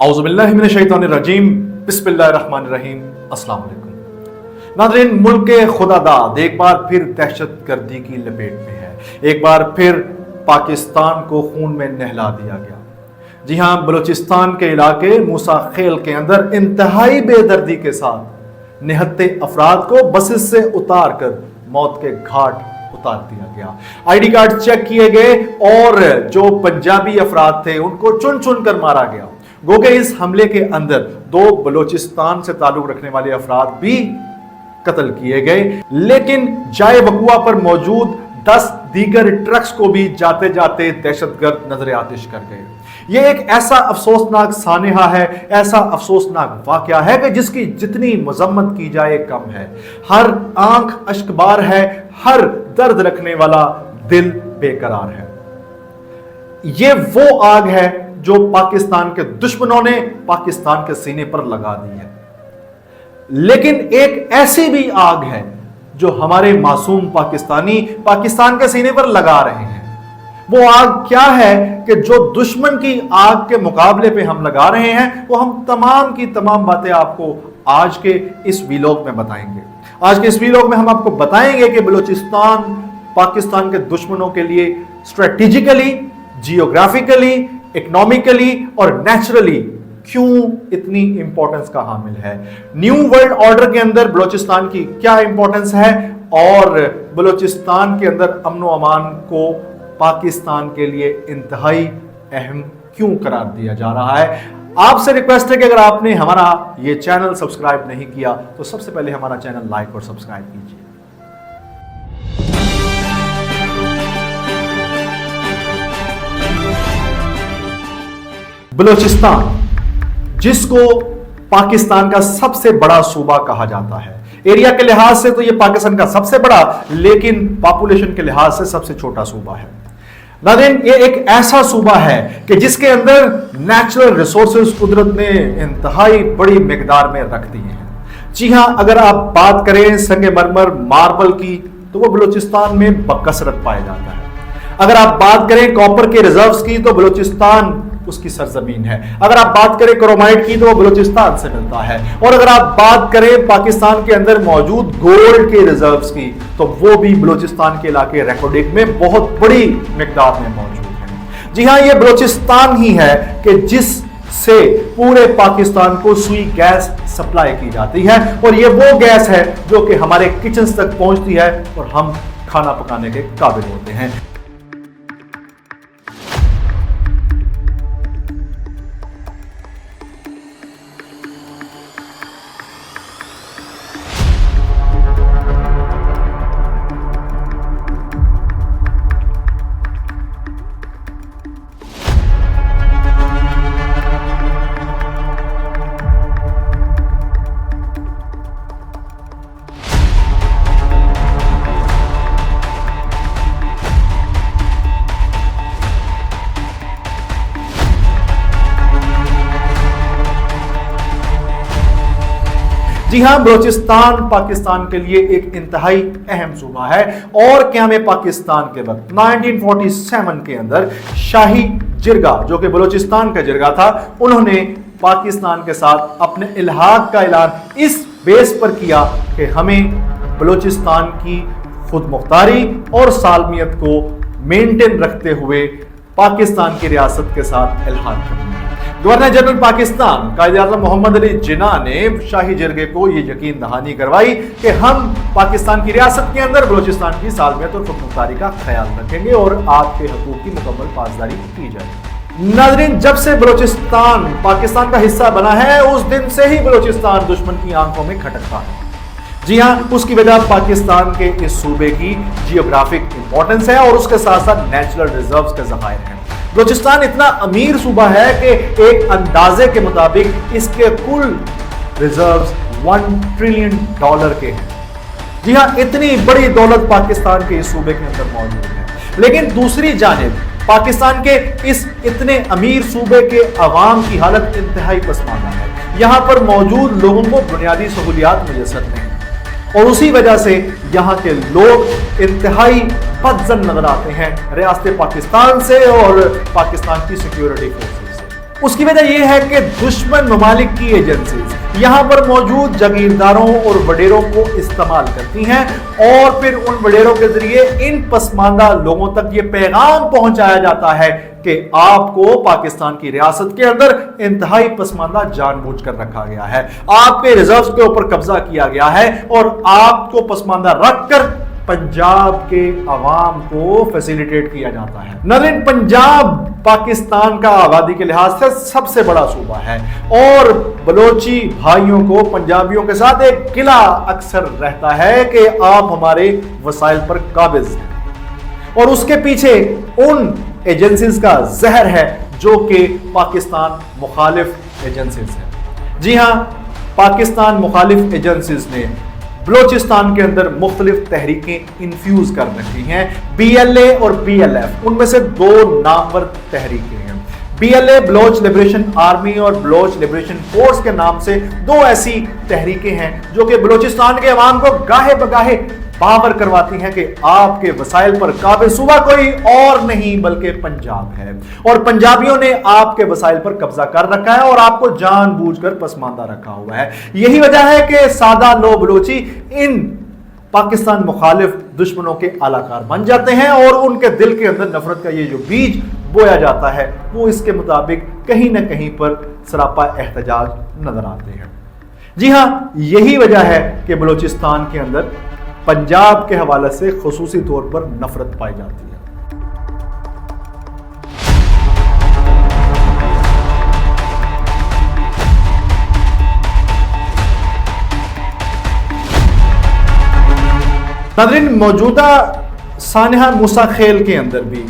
औज़ुबिल्लाहि मिनश्शैतानिर्रजीम बिस्मिल्लाहिर्रहमानिर्रहीम। अस्सलाम वालेकुम नाज़रीन, मुल्क के खुदादाद एक बार फिर दहशतगर्दी की लपेट में है। एक बार फिर पाकिस्तान को खून में नहला दिया गया। जी हाँ, बलूचिस्तान के इलाके मूसा खेल के अंदर इंतहाई बेदर्दी के साथ निहत्ते अफराद को बसेस से उतार कर मौत के घाट उतार दिया गया। आईडी कार्ड चेक किए गए और जो पंजाबी अफराद थे उनको चुन चुन कर मारा गया। गोके इस हमले के अंदर 2 बलूचिस्तान से ताल्लुक रखने वाले अफराद भी कत्ल किए गए, लेकिन जाए वकुआ पर मौजूद 10 दीगर ट्रक्स को भी जाते जाते दहशतगर्द नजर आतिश कर गए। यह एक ऐसा अफसोसनाक सानेहा है, ऐसा अफसोसनाक वाकया है कि जिसकी जितनी मजम्मत की जाए कम है। हर आंख अश्कबार है, हर दर्द रखने वाला दिल बेकरार है। ये वो आग है जो पाकिस्तान के दुश्मनों ने पाकिस्तान के सीने पर लगा दी है, लेकिन एक ऐसी भी आग है जो हमारे मासूम पाकिस्तानी पाकिस्तान के सीने पर लगा रहे हैं। वो आग क्या है कि जो दुश्मन की आग के मुकाबले पे हम लगा रहे हैं, वो हम तमाम की तमाम बातें आपको आज के इस वीलॉग में बताएंगे। आज के इस वीलॉग में हम आपको बताएंगे कि बलूचिस्तान पाकिस्तान के दुश्मनों के लिए स्ट्रेटेजिकली, जियोग्राफिकली, इकोनॉमिकली और नेचुरली क्यों इतनी इंपॉर्टेंस का हामिल है। न्यू वर्ल्ड ऑर्डर के अंदर बलूचिस्तान की क्या इंपॉर्टेंस है और बलूचिस्तान के अंदर अमन व अमान को पाकिस्तान के लिए इंतहाई अहम क्यों करार दिया जा रहा है। आपसे रिक्वेस्ट है कि अगर आपने हमारा ये चैनल सब्सक्राइब नहीं किया तो सबसे पहले हमारा चैनल लाइक और सब्सक्राइब कीजिए। बलूचिस्तान, जिसको पाकिस्तान का सबसे बड़ा सूबा कहा जाता है, एरिया के लिहाज से तो यह पाकिस्तान का सबसे बड़ा, लेकिन पॉपुलेशन के लिहाज से सबसे छोटा सूबा है। नाज़रीन, ये एक ऐसा सूबा है कि जिसके अंदर नेचुरल रिसोर्सेज कुदरत ने इंतहाई बड़ी मिकदार में रख दिए हैं। जी हां, अगर आप बात करें संगे मरमर मार्बल की तो वो बलूचिस्तान में बकसरत पाया जाता है। अगर आप बात करें कॉपर के रिजर्व्स की तो बलूचिस्तान उसकी सरजमीन है। अगर आप बात करें क्रोमाइट की तो वो बलूचिस्तान से मिलता है। और अगर आप बात करें पाकिस्तान के अंदर मौजूद गोल्ड के रिजर्व्स की तो वो भी बलूचिस्तान के इलाके रेकोर्डिक में बहुत बड़ी मिकदार में मौजूद है। जी हां, ये बलूचिस्तान ही है कि जिससे पूरे पाकिस्तान को सुई गैस सप्लाई की जाती है, और ये वो गैस है जो कि हमारे किचन तक पहुंचती है और हम खाना पकाने के काबिल होते हैं। जी हां, बलूचिस्तान पाकिस्तान के लिए एक इंतहाई अहम सूबा है। और क्या में पाकिस्तान के वक्त 1947 के अंदर शाही जिरगा, जो कि बलूचिस्तान का जिरगा था, उन्होंने पाकिस्तान के साथ अपने इल्हाक का ऐलान इस बेस पर किया कि हमें बलूचिस्तान की खुद मुख्तारी और सालमियत को मेंटेन रखते हुए पाकिस्तान की रियासत के साथ इल्हाक करना है। गवर्नर जनरल पाकिस्तान कायदे आज़म मोहम्मद अली जिन्ना ने शाही जिरगे को यह यकीन दहानी करवाई कि हम पाकिस्तान की रियासत के अंदर बलूचिस्तान की सालमियत और खुदमुख्तारी का ख्याल रखेंगे और आपके हकूक की मुकम्मल पासदारी की जाए। नाज़रीन, जब से बलूचिस्तान पाकिस्तान का हिस्सा बना है उस दिन से ही बलूचिस्तान दुश्मन की आंखों में खटकता है। जी हां, उसकी वजह पाकिस्तान के इस सूबे की जियोग्राफिक इंपॉर्टेंस है और उसके साथ साथ नेचुरल रिजर्व्स के ज़खायर हैं। बलूचिस्तान इतना अमीर सूबा है कि एक अंदाजे के मुताबिक इसके कुल रिजर्व्स $1 ट्रिलियन के हैं। जी हां, इतनी बड़ी दौलत पाकिस्तान के इस सूबे के अंदर मौजूद है। लेकिन दूसरी जानिब पाकिस्तान के इस इतने अमीर सूबे के अवाम की हालत इंतहाई पसमानदा है। यहां पर मौजूद लोगों को बुनियादी सहूलियात मुयस्सर नहीं, और उसी वजह से यहाँ के लोग इंतहाई बदजन नजर आते हैं रियासत पाकिस्तान से और पाकिस्तान की सिक्योरिटी फोर्सेस से। اس کی وجہ یہ ہے کہ دشمن ممالک کی ایجنسیز یہاں پر موجود جاگیرداروں اور وڈیروں کو استعمال کرتی ہیں اور پھر ان وڈیروں کے ذریعے ان پسماندہ لوگوں تک یہ پیغام پہنچایا جاتا ہے کہ آپ کو پاکستان کی ریاست کے اندر انتہائی پسماندہ جان بوجھ کر رکھا گیا ہے، آپ کے ریزروز کے اوپر قبضہ کیا گیا ہے اور آپ کو پسماندہ رکھ کر پنجاب کے عوام کو فیسیلیٹیٹ کیا جاتا ہے۔ ناظرین، پنجاب پاکستان کا آبادی کے لحاظ سے سب سے بڑا صوبہ ہے اور بلوچی بھائیوں کو پنجابیوں کے ساتھ ایک گلہ اکثر رہتا ہے کہ آپ ہمارے وسائل پر قابض ہیں، اور اس کے پیچھے ان ایجنسیز کا زہر ہے جو کہ پاکستان مخالف ایجنسیز ہیں۔ جی ہاں، پاکستان مخالف ایجنسیز نے بلوچستان کے اندر مختلف تحریکیں انفیوز کر رکھی ہیں، بی ایل اے اور بی ایل ایف، ان میں سے دو نامور تحریکیں ہیں۔ B L A Baloch liberation army اور بلوچ لبریشن فورس کے نام سے دو ایسی تحریکیں ہیں جو کہ بلوچستان کے عوام کو گاہے بگاہے باور کرواتی ہیں کہ آپ کے وسائل پر قابض صوبہ کوئی اور نہیں بلکہ پنجاب ہے، اور پنجابیوں نے آپ کے وسائل پر قبضہ کر رکھا ہے اور آپ کو جان بوجھ کر پسماندہ رکھا ہوا ہے۔ یہی وجہ ہے کہ سادہ لو بلوچی ان پاکستان مخالف دشمنوں کے اعلیٰ بن جاتے ہیں اور ان کے دل کے اندر نفرت کا یہ جو بیج بویا جاتا ہے وہ اس کے مطابق کہیں نہ کہیں پر سراپا احتجاج نظر آتے ہیں۔ جی ہاں، یہی وجہ ہے کہ بلوچستان کے اندر پنجاب کے حوالے سے خصوصی طور پر نفرت پائی جاتی ہے۔ ناظرین، موجودہ سانحہ موسیٰ خیل کے اندر بھی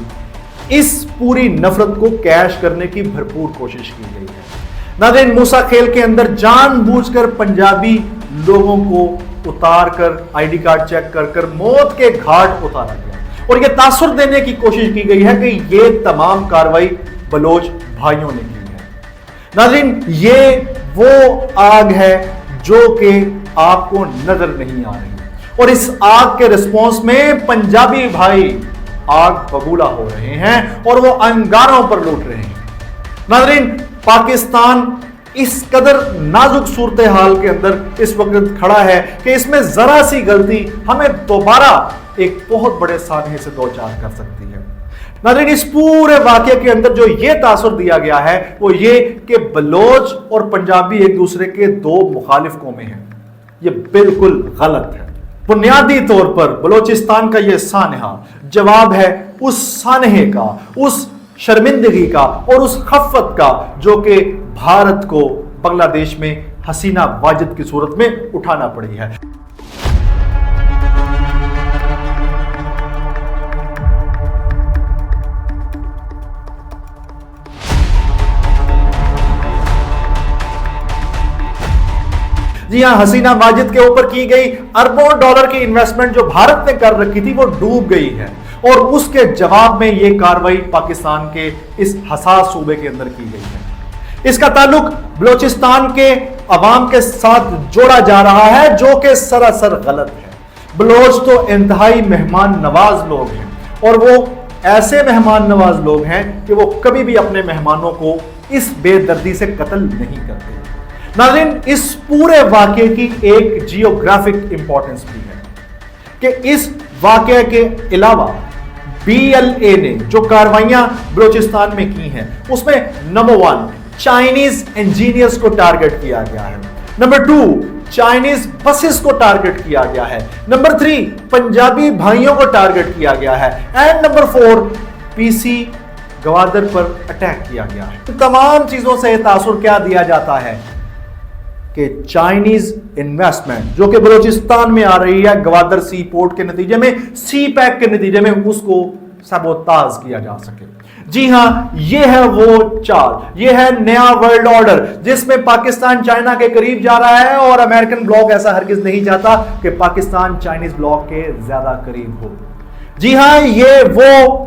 اس پوری نفرت کو کیش کرنے کی بھرپور کوشش کی گئی ہے۔ ناظرین، موسیٰ خیل کے اندر جان بوجھ کر پنجابی لوگوں کو اتار کر آئی ڈی کارڈ چیک کر کر موت کے گھاٹ اتارا گیا اور یہ تاثر دینے کی کوشش کی گئی ہے کہ یہ تمام کارروائی بلوچ بھائیوں نے کی ہے۔ ناظرین، یہ وہ آگ ہے جو کہ آپ کو نظر نہیں آ رہی اور اس آگ کے رسپانس میں پنجابی بھائی آگ ببولا ہو رہے ہیں اور وہ انگاروں پر لوٹ رہے ہیں۔ ناظرین، پاکستان اس قدر نازک صورتحال کے اندر اس وقت کھڑا ہے کہ اس میں ذرا سی غلطی ہمیں دوبارہ ایک بہت بڑے سانحے سے دوچار کر سکتی ہے۔ ناظرین، اس پورے واقعے کے اندر جو یہ تاثر دیا گیا ہے وہ یہ کہ بلوچ اور پنجابی ایک دوسرے کے دو مخالف قومیں ہیں، یہ بالکل غلط ہے۔ بنیادی طور پر بلوچستان کا یہ سانحہ جواب ہے اس سانحے کا، اس شرمندگی کا اور اس خفت کا جو کہ بھارت کو بنگلہ دیش میں حسینہ واجد کی صورت میں اٹھانا پڑی ہے۔ جی ہاں، حسینہ واجد کے اوپر کی گئی اربوں ڈالر کی انویسٹمنٹ جو بھارت نے کر رکھی تھی وہ ڈوب گئی ہے اور اس کے جواب میں یہ کارروائی پاکستان کے اس حساس صوبے کے اندر کی گئی ہے۔ اس کا تعلق بلوچستان کے عوام کے ساتھ جوڑا جا رہا ہے جو کہ سراسر غلط ہے۔ بلوچ تو انتہائی مہمان نواز لوگ ہیں اور وہ ایسے مہمان نواز لوگ ہیں کہ وہ کبھی بھی اپنے مہمانوں کو اس بے دردی سے قتل نہیں کرتے۔ ناظرین، اس پورے واقعے کی ایک جیوگرافک امپورٹنس بھی ہے کہ اس واقعے کے علاوہ بی ایل اے نے جو کاروائیاں بلوچستان میں کی ہیں اس میں نمبر 1 چائنیز انجینئرز کو ٹارگٹ کیا گیا ہے، نمبر 2 چائنیز بسز کو ٹارگٹ کیا گیا ہے، نمبر 3 پنجابی بھائیوں کو ٹارگٹ کیا گیا ہے، and number 4 P C Gwadar پر اٹیک کیا گیا ہے۔ تمام چیزوں سے تاثر کیا دیا جاتا ہے کہ چائنیز انویسٹمنٹ جو کہ بلوچستان میں آ رہی ہے گوادر سی پورٹ کے نتیجے میں، سی پیک کے نتیجے میں، اس کو سبوتاژ کیا جا سکے۔ جی ہاں، یہ ہے وہ چال، یہ ہے نیا ورلڈ آرڈر جس میں پاکستان چائنا کے قریب جا رہا ہے اور امریکن بلاک ایسا ہرگز نہیں چاہتا کہ پاکستان چائنیز بلاک کے زیادہ قریب ہو۔ جی ہاں، یہ وہ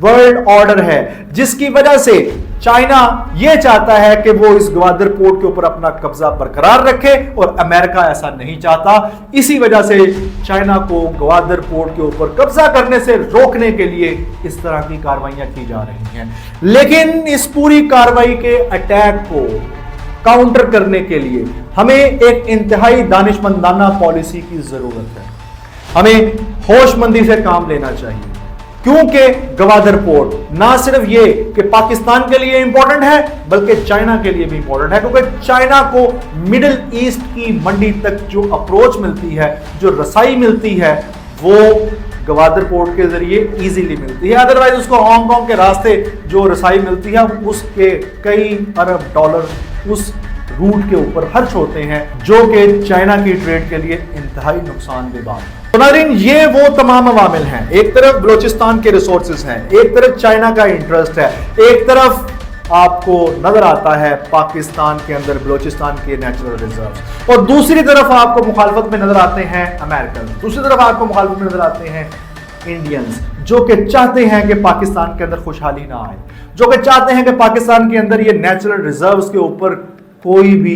ورلڈ آرڈر ہے جس کی وجہ سے चाइना यह चाहता है कि वो इस ग्वादर पोर्ट के ऊपर अपना कब्जा बरकरार रखे और अमेरिका ऐसा नहीं चाहता। इसी वजह से चाइना को ग्वादर पोर्ट के ऊपर कब्जा करने से रोकने के लिए इस तरह की कार्रवाइयां की जा रही हैं। लेकिन इस पूरी कार्रवाई के अटैक को काउंटर करने के लिए हमें एक इंतहाई दानिशमंदाना पॉलिसी की जरूरत है। हमें होशमंदी से काम लेना चाहिए, क्योंकि ग्वादर पोर्ट ना सिर्फ ये कि पाकिस्तान के लिए इंपॉर्टेंट है बल्कि चाइना के लिए भी इंपॉर्टेंट है, क्योंकि चाइना को मिडिल ईस्ट की मंडी तक जो अप्रोच मिलती है, जो रसाई मिलती है, वो ग्वादर पोर्ट के जरिए इजीली मिलती है। अदरवाइज उसको हांगकांग के रास्ते जो रसाई मिलती है उसके कई अरब डॉलर उस रूट के ऊपर खर्च होते हैं, जो कि चाइना की ट्रेड के लिए इंतहाई नुकसानदेह बात है। तो नाज़रीन, ये वो तमाम अवामिल हैं। एक तरफ बलोचिस्तान के रिसोर्सेज हैं, एक तरफ चाइना का इंटरेस्ट है, एक तरफ आपको नजर आता है पाकिस्तान के अंदर बलोचिस्तान के नेचुरल रिजर्व्स, और दूसरी तरफ आपको मुखालफत में नजर आते हैं अमेरिकन, दूसरी तरफ आपको मुखालफत में नजर आते हैं इंडियंस, जो कि चाहते हैं कि पाकिस्तान के अंदर खुशहाली ना आए, जो कि चाहते हैं कि पाकिस्तान के अंदर ये नेचुरल रिजर्व्स के ऊपर कोई भी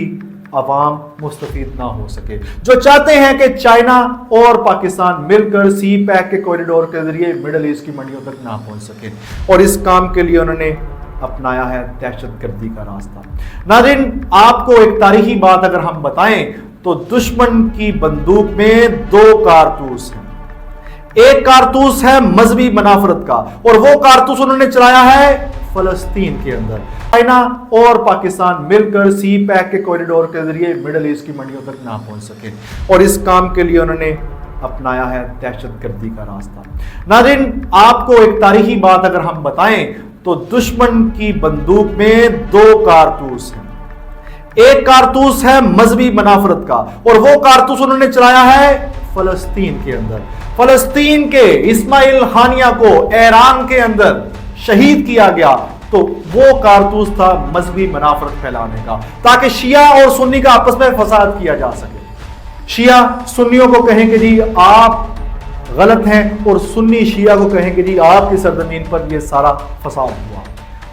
अवाम मुस्तफीद ना हो सके, जो चाहते हैं कि चाइना और पाकिस्तान मिलकर सी पैक के कॉरिडोर के जरिए मिडिल ईस्ट की मंडियों तक ना पहुंच सके, और इस काम के लिए उन्होंने अपनाया है दहशतगर्दी का रास्ता। नाज़रीन, आपको एक तारीखी बात अगर हम बताएं तो दुश्मन की बंदूक में दो कारतूस हैं। एक कारतूस है मजहबी मनाफरत का, और वो कारतूस उन्होंने चलाया है फलस्तीन के अंदर। चाइना और पाकिस्तान मिलकर सी पैक के कॉरिडोर के जरिए मिडिल ईस्ट की मंडियों तक ना पहुंच सके, और इस काम के लिए उन्होंने अपनाया है दहशतगर्दी का रास्ता। नाज़रीन, आपको एक तारीखी बात अगर हम बताएं तो दुश्मन की बंदूक में दो कारतूस हैं। एक कारतूस है मजहबी मनाफरत का, और वो कारतूस उन्होंने चलाया है फलस्तीन के अंदर। फलस्तीन के इस्माइल हानिया को ईरान के अंदर शहीद किया गया, तो वो कारतूस था मजहबी मनाफरत फैलाने का, ताकि शिया और सुन्नी का आपस में फसाद किया जा सके। शिया सुन्नियों को कहेंगे जी आप गलत हैं, और सुन्नी शिया को कहेंगे जी आपकी सरजमीन पर ये सारा फसाद हुआ।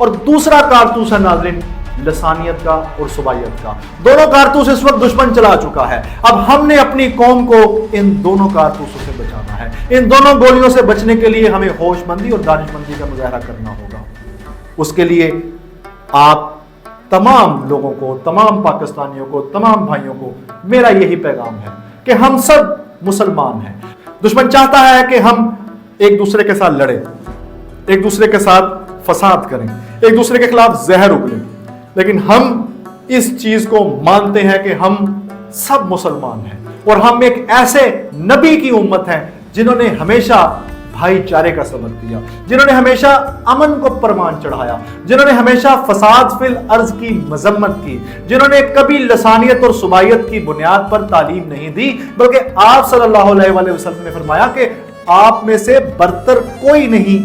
और दूसरा कारतूस है नाज़रीन लसानियत का और सुबाइयत का। दोनों कारतूस इस वक्त दुश्मन चला चुका है। अब हमने अपनी कौम को इन दोनों कारतूसों से बचाना है। इन दोनों गोलियों से बचने के लिए हमें होशमंदी और दानिशमंदी का मुजाहरा करना होगा। उसके लिए आप तमाम लोगों को, तमाम पाकिस्तानियों को, तमाम भाइयों को मेरा यही पैगाम है कि हम सब मुसलमान हैं। दुश्मन चाहता है कि हम एक दूसरे के साथ लड़ें, एक दूसरे के साथ फसाद करें, एक दूसरे के खिलाफ जहर उगलें, लेकिन हम इस चीज को मानते हैं कि हम सब मुसलमान हैं, और हम एक ऐसे नबी की उम्मत हैं जिन्होंने हमेशा भाईचारे का सबक दिया, जिन्होंने हमेशा अमन को परमान चढ़ाया, जिन्होंने हमेशा फसाद फिल अर्ज की मजम्मत की, जिन्होंने कभी लसानियत और सुबाइयत की बुनियाद पर तालीम नहीं दी, बल्कि आप सल्लल्लाहु अलैहि वसल्लम ने फरमाया कि आप में से बरतर कोई नहीं,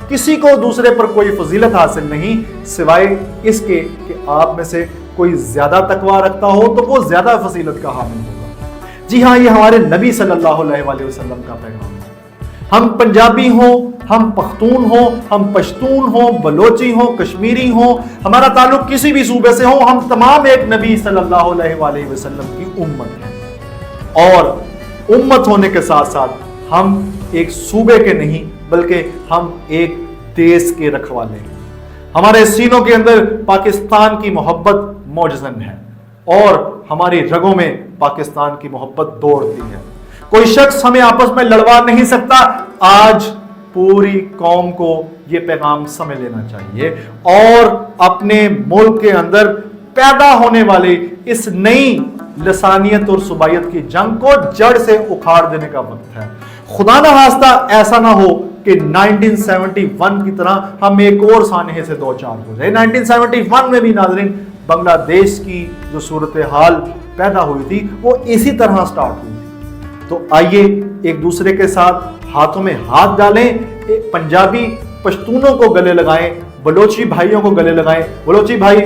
किसी को दूसरे पर कोई फजीलत हासिल नहीं, सिवाय इसके कि आप में से कोई ज्यादा तकवा रखता हो तो वो ज्यादा फजीलत का हामिल होगा। जी हाँ, ये हमारे नबी सल्लल्लाहु अलैहि वसल्लम का पैगाम है। हम पंजाबी हो, हम पख्तून हो, हम पश्तून हो, बलोची हो, कश्मीरी हो, हमारा ताल्लुक किसी भी सूबे से हो, हम तमाम एक नबी सल्लल्लाहु अलैहि वसल्लम की उम्मत हैं। और उम्मत होने के साथ साथ हम एक सूबे के नहीं बल्कि हम एक देश के रखवाले हैं। हमारे सीनों के अंदर पाकिस्तान की मोहब्बत मौजज़न है, और हमारी रगों में पाकिस्तान की मोहब्बत दौड़ती है। कोई शख्स हमें आपस में लड़वा नहीं सकता। आज पूरी कौम को यह पैगाम समझ लेना चाहिए और अपने मुल्क के अंदर पैदा होने वाले इस नई लसानियत और सुबाइयत की जंग को जड़ से उखाड़ देने का वक्त है। खुदा ना खास्ता ऐसा ना हो कि 1971 की तरह हम एक और सानहे से दो चार हो जाए। 1971 में भी नाज़रीन बांग्लादेश की जो सूरत हाल पैदा हुई थी वो इसी तरह स्टार्ट हुई थी। तो आइए एक दूसरे के साथ हाथों में हाथ डालें, पंजाबी पश्तूनों को गले लगाएं, बलोची भाइयों को गले लगाएं, बलोची भाई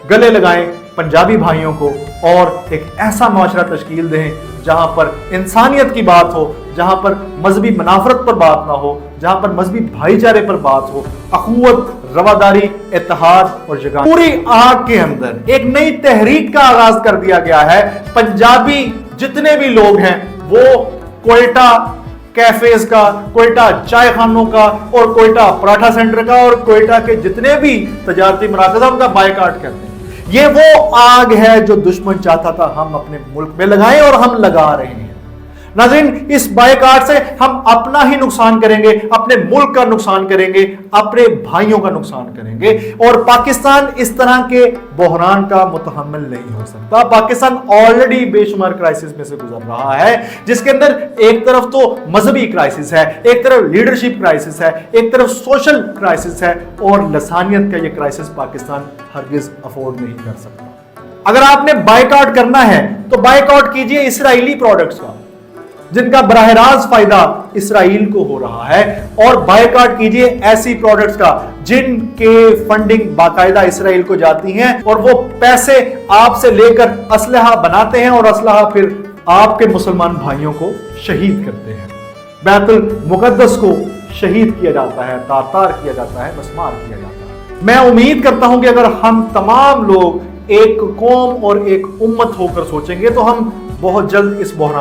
गले लगाएं पंजाबी भाइयों को, और एक ऐसा माशरा तश्कील दें जहां पर इंसानियत की बात हो, जहां पर मजहबी मनाफरत पर बात ना हो, जहां पर मजहबी भाईचारे पर बात हो, अखुवत रवादारी, इत्तेहाद और जगह पूरी आग के अंदर एक नई तहरीक का आगाज कर दिया गया है। पंजाबी जितने भी लोग हैं वो कोयटा कैफेज का, कोयटा चाय खानों का और कोयटा पराठा सेंटर का और कोयटा के जितने भी तजारती मराकज़ उनका बायकाट करते हैं। ये वो आग है जो दुश्मन चाहता था हम अपने मुल्क में लगाएं और हम लगा रहे हैं। नाज़रीन, इस बायकाट से हम अपना ही नुकसान करेंगे, अपने मुल्क का नुकसान करेंगे, अपने भाइयों का नुकसान करेंगे और पाकिस्तान इस तरह के बहरान का मुतहम्मिल नहीं हो सकता। पाकिस्तान ऑलरेडी बेशुमार क्राइसिस में से गुजर रहा है, जिसके अंदर एक तरफ तो मजहबी क्राइसिस है, एक तरफ लीडरशिप क्राइसिस है, एक तरफ सोशल क्राइसिस है और लसानियत का ये क्राइसिस पाकिस्तान हरगिज अफोर्ड नहीं कर सकता। अगर आपने बायकाट करना है तो बायकाट कीजिए इसराइली प्रोडक्ट्स का, जिनका बराह रास्त फायदा इसराइल को हो रहा है, और बायकाट कीजिए ऐसी प्रोडक्ट्स का जिनके फंडिंग बाकायदा इसराइल को जाती हैं और वो पैसे आपसे लेकर असलहा बनाते हैं और असलहा फिर आपके मुसलमान भाइयों को शहीद करते हैं। बैतुल मुकद्दस को शहीद किया जाता है, तार किया जाता है, मस्मार किया जाता है। मैं उम्मीद करता हूं कि अगर हम तमाम लोग एक कौम और एक उम्मत होकर सोचेंगे तो हम बहुत जल्द इस बहरान